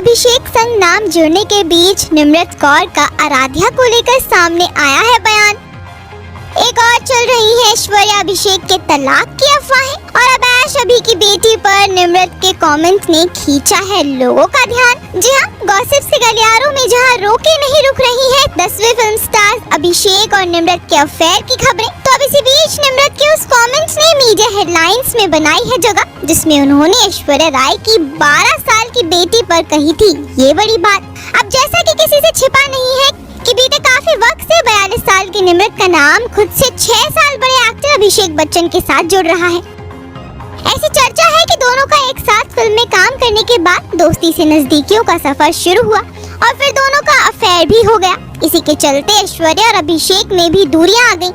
अभिषेक संग नाम जुड़ने के बीच निम्रत कौर का आराध्या को लेकर सामने आया है बयान। एक और चल रही है ऐश्वर्या अभिषेक के तलाक की अफवाहें और अब ऐश अभी की बेटी पर निम्रत के कमेंट ने खींचा है लोगों का ध्यान। जी हाँ, गॉसिप से गलियारों में जहाँ रोके नहीं रुक रही है 10वें फिल्म स्टार अभिषेक और निम्रत के अफेयर की खबरें, तो अब इसी बीच निम्रत के उस कमेंट ने मीडिया हेडलाइंस में बनाई है जगह, जिसमें उन्होंने ऐश्वर्या राय की 12 साल की बेटी पर कही थी ये बड़ी बात। अब जैसा कि किसी से छिपा नहीं है कि बीते काफी वक्त से 42 साल की निम्रत का नाम खुद से 6 साल बड़े एक्टर अभिषेक बच्चन के साथ जुड़ रहा है। ऐसी चर्चा है कि दोनों का एक साथ फिल्म में काम करने के बाद दोस्ती से नजदीकियों का सफर शुरू हुआ और फिर दोनों का अफेयर भी हो गया। इसी के चलते ऐश्वर्या और अभिषेक में भी दूरियां आ गईं।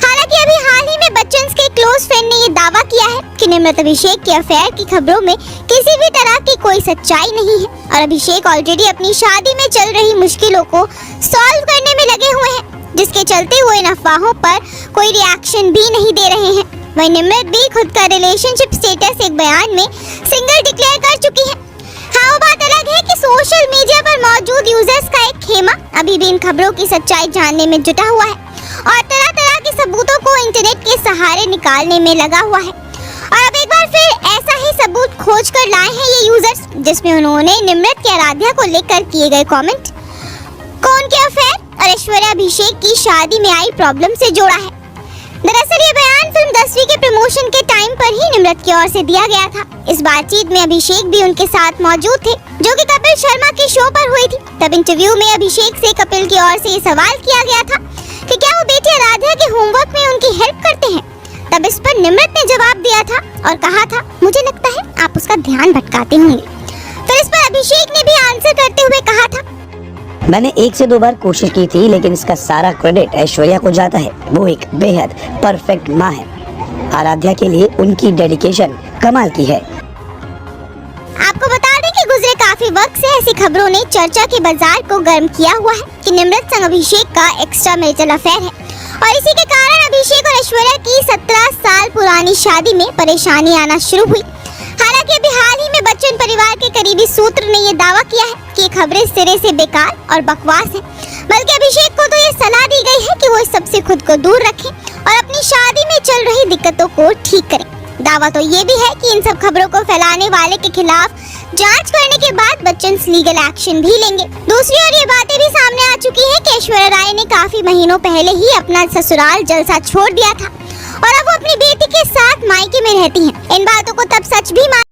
हालांकि अभी हाल ही में बच्चन के क्लोज फ्रेंड ने ये दावा किया है कि निम्रत अभिषेक के अफेयर की खबरों में किसी भी तरह की कोई सच्चाई नहीं है और अभिषेक ऑलरेडी अपनी शादी में चल रही मुश्किलों को सॉल्व करने में लगे हुए हैं, जिसके चलते वो इन अफवाहों पर कोई रिएक्शन भी नहीं दे रहे हैं। वहीं निम्रत भी खुद का रिलेशनशिप स्टेटस एक बयान में सिंगल डिक्लेयर कर चुकी है। हाँ, वो बात अलग है कि सोशल मीडिया पर मौजूद यूजर्स का एक खेमा अभी भी इन खबरों की सच्चाई जानने में जुटा हुआ है और तरह तरह के सबूतों को इंटरनेट के सहारे निकालने में लगा हुआ है। और अब एक बार फिर ऐसा ही सबूत खोज कर लाए हैं ये यूजर्स, जिसमें उन्होंने निम्रत की आराध्या को लेकर किए गए कमेंट को उनके अफेयर और ऐश्वर्या अभिषेक की शादी में आई प्रॉब्लम से जोड़ा है। दरअसल ये बयान फिल्म 10वीं के प्रमोशन के टाइम पर ही निम्रत की ओर से दिया गया था। इस बातचीत में अभिषेक भी उनके साथ मौजूद थे, जो कि कपिल शर्मा के शो पर हुई थी। तब इंटरव्यू में अभिषेक से कपिल की ओर से ये सवाल किया गया था कि क्या वो बेटी आराध्या के होमवर्क में उनकी हेल्प करते हैं। तब इस पर निम्रत ने जवाब दिया था और कहा था, मुझे लगता है आप उसका ध्यान भटकाते होंगे। फिर इस पर अभिषेक ने भी आंसर करते हुए कहा था, मैंने 1 से 2 बार कोशिश की थी, लेकिन इसका सारा क्रेडिट ऐश्वर्या को जाता है। वो एक बेहद परफेक्ट माँ है। आराध्या के लिए उनकी डेडिकेशन कमाल की है। आपको बता दें कि गुजरे काफी वक्त से ऐसी खबरों ने चर्चा के बाजार को गर्म किया हुआ है कि निम्रत संग अभिषेक का एक्स्ट्रा मैरिटल अफेयर है और इसी के कारण अभिषेक और ऐश्वर्या की 17 साल पुरानी शादी में परेशानी आना शुरू हुई। हालांकि अभी हाल ही में बच्चन परिवार के करीबी सूत्र ने ये दावा किया है कि खबरें सिरे से बेकार और बकवास है, बल्कि अभिषेक को तो ये सलाह दी गई है कि वो इस सब से खुद को दूर रखें और अपनी शादी में चल रही दिक्कतों को ठीक करें। दावा तो ये भी है कि इन सब खबरों को फैलाने वाले के खिलाफ जांच करने के बाद बच्चन लीगल एक्शन भी लेंगे। दूसरी ओर ये बातें भी सामने आ चुकी है कि ऐश्वर्या राय ने काफी महीनों पहले ही अपना ससुराल जलसा छोड़ दिया था और अब वो अपनी बेटी के साथ मायके में रहती हैं। इन बातों को तब सच भी माना